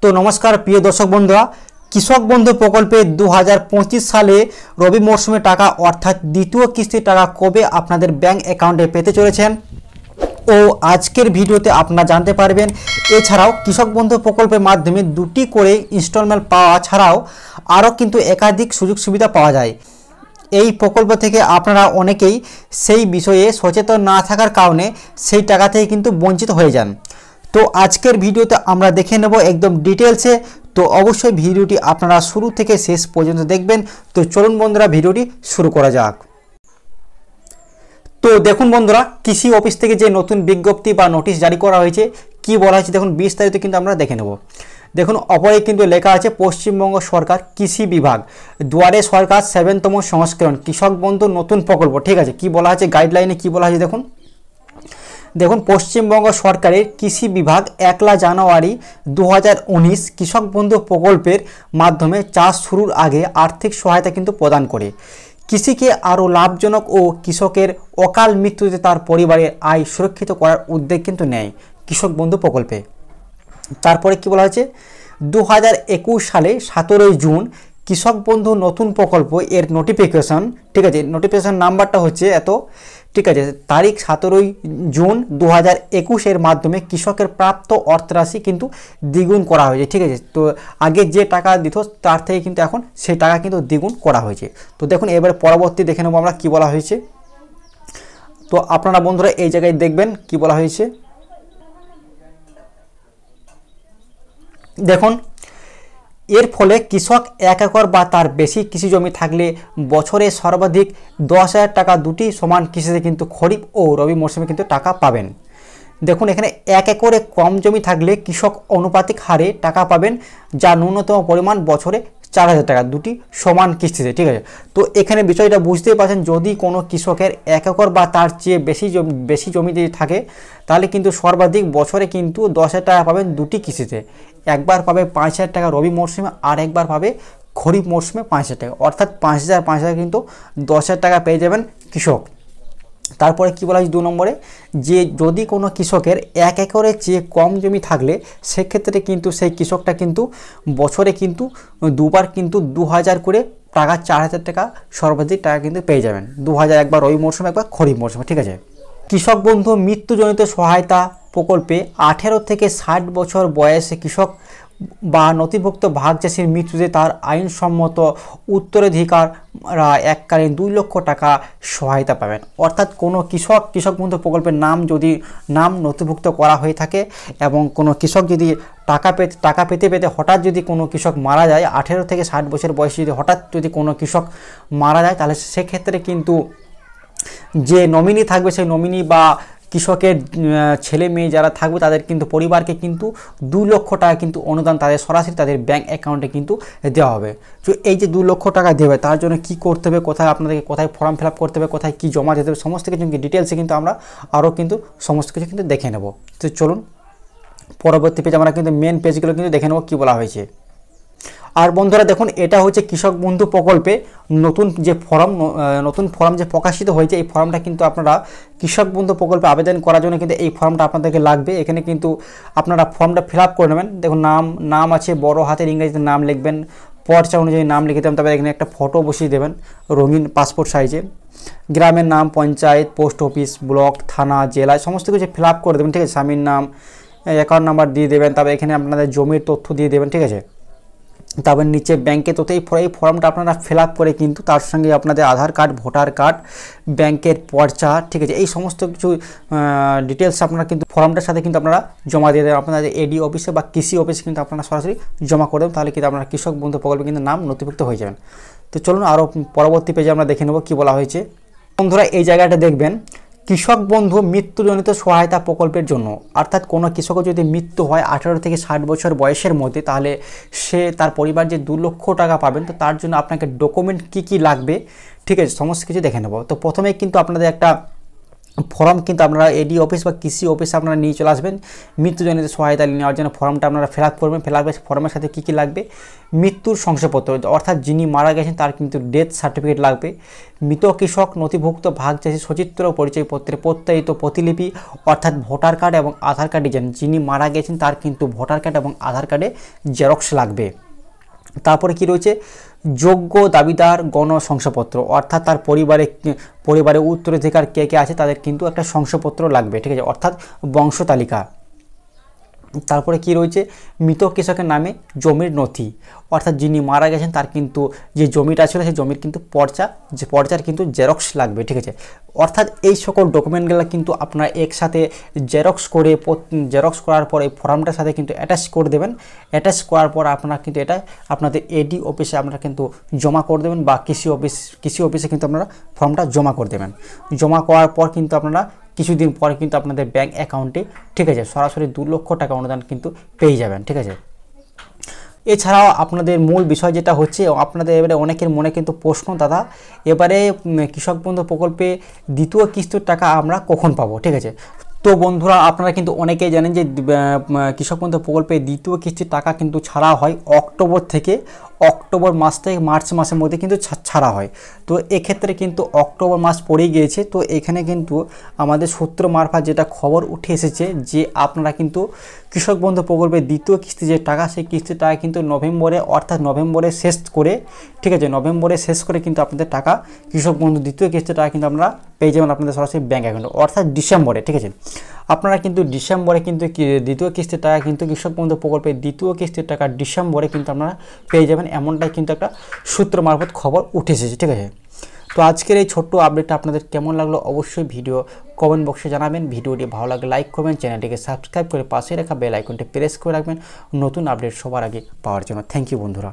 তো নমস্কার প্রিয় দর্শক বন্ধুরা, কৃষক বন্ধু প্রকল্পে 2025 সালে রবি মরশুমে টাকা অর্থাৎ দ্বিতীয় কিস্তির টাকা কবে আপনাদের ব্যাংক অ্যাকাউন্টে পেতে চলেছেন ও আজকের ভিডিওতে আপনারা জানতে পারবেন। এছাড়াও কৃষক বন্ধু প্রকল্পের মাধ্যমে দুটি করে ইনস্টলমেন্ট পাওয়া ছাড়াও আরও কিন্তু একাধিক সুযোগ সুবিধা পাওয়া যায়। এই প্রকল্প থেকে আপনারা অনেকেই সেই বিষয়ে সচেতন না থাকার কারণে সেই টাকা থেকে কিন্তু বঞ্চিত হয়ে যান। তো আজকের ভিডিওতে আমরা দেখে নেব একদম ডিটেলসে। তো অবশ্যই ভিডিওটি আপনারা শুরু থেকে শেষ পর্যন্ত দেখবেন। তো চলুন বন্ধুরা, ভিডিওটি শুরু করা যাক। তো দেখুন বন্ধুরা, কৃষি অফিস থেকে যে নতুন বিজ্ঞপ্তি বা নোটিশ জারি করা হয়েছে, কি বলা হয়েছে দেখুন, বিস্তারিত কিন্তু আমরা দেখে নেব। দেখুন অপরে কিন্তু লেখা আছে পশ্চিমবঙ্গ সরকার কৃষি বিভাগ দুয়ারে সরকার 7তম সংস্করণ কৃষক বন্ধু নতুন প্রকল্প। ঠিক আছে, কি বলা আছে গাইডলাইনে, কি বলা আছে দেখুন পশ্চিমবঙ্গ সরকারের কৃষি বিভাগ 1 জানুয়ারি 2019 কৃষক বন্ধু প্রকল্পের মাধ্যমে চাষ শুরুর আগে আর্থিক সহায়তা কিন্তু প্রদান করে কৃষিকে আরও লাভজনক ও কৃষকের অকাল মৃত্যুতে তার পরিবারের আয় সুরক্ষিত করার উদ্যোগ কিন্তু নেয় কৃষক বন্ধু প্রকল্পে। তারপরে কি বলা হয়েছে, 2021 সালে 17 জুন কৃষক বন্ধু নতুন প্রকল্প এর নোটিফিকেশন, ঠিক আছে, নোটিফিকেশন নাম্বারটা হচ্ছে এত, ঠিক আছে, তারিখ 17 জুন 2021 এর মাধ্যমে কৃষকের প্রাপ্ত অর্থরাশি কিন্তু দ্বিগুণ করা হয়েছে। ঠিক আছে, তো আগে যে টাকা দিত তার থেকে কিন্তু এখন সেই টাকা কিন্তু দ্বিগুণ করা হয়েছে। তো দেখুন এবার পরবর্তী দেখে নেব আমরা কি বলা হয়েছে। তো আপনারা বন্ধুরা এই জায়গায় দেখবেন কি বলা হয়েছে। দেখুন এর ফলে কৃষক 1 একর বা তার বেশি কৃষি জমি থাকলে বছরে সর্বাধিক 10,000 টাকা দুটি সমান কৃষিতে কিন্তু খরিফ ও রবি মরশুমে কিন্তু টাকা পাবেন। দেখুন এখানে 1 একরে কম জমি থাকলে কৃষক অনুপাতিক হারে টাকা পাবেন, যা ন্যূনতম পরিমাণ বছরে 4,000 টাকা দুটি সমান কিস্তিতে। ঠিক আছে, তো এখানে বিষয়টা বুঝতেই পারছেন, যদি কোনো কৃষকের 1 একর বা তার চেয়ে বেশি জমি যদি থাকে তাহলে কিন্তু সর্বাধিক বছরে কিন্তু 10,000 টাকা পাবেন দুটি কিস্তিতে। একবার পাবে 5,000 টাকা রবি মরশুমে আর একবার পাবে খরিফ মরশুমে 5,000 টাকা, অর্থাৎ 5,000 কিন্তু 10,000 টাকা পেয়ে যাবেন কৃষক। তারপরে কি বলা হয় 2 নম্বরে, যে যদি কোনো কৃষকের 1 একরের চেয়ে কম জমি থাকলে সেক্ষেত্রে কিন্তু সেই কৃষকটা কিন্তু বছরে কিন্তু দুবার কিন্তু 2,000 করে টাকা 4,000 টাকা সর্বাধিক টাকা কিন্তু পেয়ে যাবেন। 2,000 একবার রবি মরশুমে একবার খরিফ মরশুমে। ঠিক আছে, কৃষক বন্ধু মৃত্যুজনিত সহায়তা প্রকল্পে 18 থেকে 60 বছর বয়সে কৃষক বা নথিভুক্ত ভাগ চাষির মৃত্যুতে তার আইনসম্মত উত্তরাধিকাররা এককালীন 2 লক্ষ টাকা সহায়তা পাবেন। অর্থাৎ কোনো কৃষক বন্ধু প্রকল্পের নাম নথিভুক্ত করা হয়ে থাকে এবং কোনো কৃষক যদি টাকা পেতে হঠাৎ যদি কোনো কৃষক মারা যায়, 18 থেকে 60 বছর বয়সে যদি কোনো কৃষক মারা যায়, তাহলে সেক্ষেত্রে কিন্তু যে নমিনি থাকবে সেই নমিনি বা কৃষকের ছেলে মেয়ে যারা থাকবে তাদের কিন্তু পরিবারকে কিন্তু 2 লক্ষ টাকা কিন্তু অনুদান তাদের সরাসরি তাদের ব্যাংক অ্যাকাউন্টে কিন্তু দেওয়া হবে। তো এই যে 2 লক্ষ টাকা দেবে তার জন্য কি করতে হবে, কোথায় ফর্ম ফিল আপ করতে হবে, কোথায় কি জমা দিতে হবে, সমস্ত কিছু ডিটেলসে কিন্তু আমরা আরও কিন্তু সমস্ত কিছু কিন্তু দেখে নেব। তো চলুন পরবর্তী পেজ আমরা কিন্তু মেন পেজগুলো কিন্তু দেখে নেব কি বলা হয়েছে। আর বন্ধুরা দেখুন, এটা হচ্ছে কৃষক বন্ধু প্রকল্পে নতুন ফর্ম যে প্রকাশিত হয়েছে, এই ফর্মটা কিন্তু আপনারা কৃষক বন্ধু প্রকল্পে আবেদন করার জন্য কিন্তু এই ফর্মটা আপনাদেরকে লাগবে। এখানে কিন্তু আপনারা ফর্মটা ফিল আপ করে নেবেন। দেখুন নাম আছে, বড় হাতের ইংরেজিতে নাম লিখবেন, পর্চা অনুযায়ী নাম লিখে দেবেন, তবে এখানে একটা ফটো বসিয়ে দেবেন রঙিন পাসপোর্ট সাইজে, গ্রামের নাম, পঞ্চায়েত, পোস্ট অফিস, ব্লক, থানা, জেলা সমস্ত কিছু ফিল আপ করে দেবেন। ঠিক আছে, স্বামীর নাম, অ্যাকাউন্ট নাম্বার দিয়ে দেবেন, তবে এখানে আপনাদের জমির তথ্য দিয়ে দেবেন। ঠিক আছে, তারপর নিচে ব্যাংকে তথ্য, এই ফর্মটা আপনারা ফিল আপ করে কিন্তু তার সঙ্গে আপনাদের আধার কার্ড, ভোটার কার্ড, ব্যাংকের পর্চা, ঠিক আছে, এই সমস্ত কিছু ডিটেলস আপনারা কিন্তু ফর্মটার সাথে কিন্তু আপনারা জমা দিয়ে দেবেন আপনাদের এডি অফিসে বা কৃষি অফিসে কিন্তু আপনারা সরাসরি জমা করে দেবেন, তাহলে কিন্তু আপনারা কৃষক বন্ধু প্রকল্পে কিন্তু নাম নথিভুক্ত হয়ে যাবেন। তো চলুন আরও পরবর্তী পেজে আমরা দেখে নেব কী বলা হয়েছে। বন্ধুরা এই জায়গাটা দেখবেন, কৃষক বন্ধু মৃত্যুজনিত সহায়তা প্রকল্পের জন্য, অর্থাৎ কোনো কৃষকের যদি মৃত্যু হয় 18 থেকে 60 বছর বয়সের মধ্যে, তাহলে তার পরিবার যে 2 লক্ষ টাকা পাবেন। তো তার জন্য আপনাকে ডকুমেন্ট কি লাগবে, ঠিক আছে, সমস্ত কিছু দেখে নেব। তো প্রথমে কিন্তু আপনাদের একটা ফর্ম কিন্তু আপনারা এডি অফিস বা কৃষি অফিসে আপনারা নিয়ে চলে আসবেন। মৃত্যুজনিত সহায়তা নেওয়ার জন্য ফর্মটা আপনারা ফিল আপ করবেন। ফিল আপ ফর্মের সাথে কী কী লাগবে, মৃত্যুর শংসাপত্র অর্থাৎ যিনি মারা গেছেন তার কিন্তু ডেথ সার্টিফিকেট লাগবে, মৃত কৃষক নথিভুক্ত ভাগ চাষি সচিত্র পরিচয়পত্রের প্রত্যায়িত প্রতিলিপি অর্থাৎ ভোটার কার্ড এবং আধার কার্ড ডিজাইন, যিনি মারা গেছেন তার কিন্তু ভোটার কার্ড এবং আধার কার্ডে জেরক্স লাগবে। তারপরে কি রয়েছে, যোগ্য দাবিদার গণ শংসাপত্র অর্থাৎ তার পরিবারে উত্তরাধিকার কে কে আছে তাদের কিন্তু একটা শংসাপত্র লাগবে, ঠিক আছে, অর্থাৎ বংশ তালিকা। তারপরে কি রয়েছে, মৃত কৃষকের নামে জমির নথি অর্থাৎ যিনি মারা গেছেন তার কিন্তু যে জমিটা ছিল সেই জমির কিন্তু পর্চার কিন্তু জেরক্স লাগবে, ঠিক আছে। অর্থাৎ এই সকল ডকুমেন্টগুলো কিন্তু আপনারা একসাথে জেরক্স করার পর এই ফর্মটার সাথে কিন্তু অ্যাটাচ করে দেবেন। অ্যাটাচ করার পর আপনারা কিন্তু এটা আপনাদের এডি অফিসে আপনারা কিন্তু জমা করে দেবেন বা কৃষি অফিসে কিন্তু আপনারা ফর্মটা জমা করে দেবেন। জমা করার পর কিন্তু আপনারা কিছুদিন পরে কিন্তু আপনাদের ব্যাঙ্ক অ্যাকাউন্টে, ঠিক আছে, সরাসরি 2 লক্ষ টাকা অনুদান কিন্তু পেয়ে যাবেন, ঠিক আছে। এছাড়াও আপনাদের মূল বিষয় যেটা হচ্ছে, আপনাদের এবারে অনেকের মনে কিন্তু প্রশ্ন, দাদা এবারে কৃষক বন্ধু প্রকল্পে দ্বিতীয় কিস্তির টাকা আমরা কখন পাবো, ঠিক আছে। তো বন্ধুরা আপনারা কিন্তু অনেকেই জানেন যে কৃষক বন্ধু প্রকল্পে দ্বিতীয় কিস্তির টাকা কিন্তু ছাড়া হয় অক্টোবর মাস থেকে মার্চ মাসের মধ্যে কিন্তু ছাড়া হয়। তো এক্ষেত্রে কিন্তু অক্টোবর মাস পড়েই গিয়েছে। তো এখানে কিন্তু আমাদের সূত্র মারফত যেটা খবর উঠে এসেছে যে আপনারা কিন্তু কৃষক বন্ধু প্রকল্পের দ্বিতীয় কিস্তি যে টাকা, সেই কিস্তির টাকা কিন্তু নভেম্বরে শেষ করে, ঠিক আছে, নভেম্বরে শেষ করে কিন্তু আপনাদের টাকা কৃষক বন্ধু দ্বিতীয় কিস্তির টাকা কিন্তু আপনারা পেয়ে যাবেন আপনাদের সরাসরি ব্যাঙ্ক অ্যাকাউন্টে, অর্থাৎ ডিসেম্বরে, ঠিক আছে। আপনারা কিন্তু ডিসেম্বরে কিন্তু দ্বিতীয় কিস্তির টাকা কিন্তু কৃষক বন্ধু প্রকল্পের দ্বিতীয় কিস্তির টাকা ডিসেম্বরে কিন্তু আপনারা পেয়ে যাবেন, এমনটাই কিন্তু একটা সূত্র মারফত খবর উঠে এসেছে, ঠিক আছে। তো আজকের এই ছোট্ট আপডেটটা আপনাদের কেমন লাগলো অবশ্যই ভিডিও কমেন্ট বক্সে জানাবেন। ভিডিওটি ভালো লাগলে লাইক করবেন, চ্যানেলটিকে সাবস্ক্রাইব করে পাশে রাখা বেল আইকনটি প্রেস করে রাখবেন নতুন আপডেট সবার আগে পাওয়ার জন্য। থ্যাংক ইউ বন্ধুরা।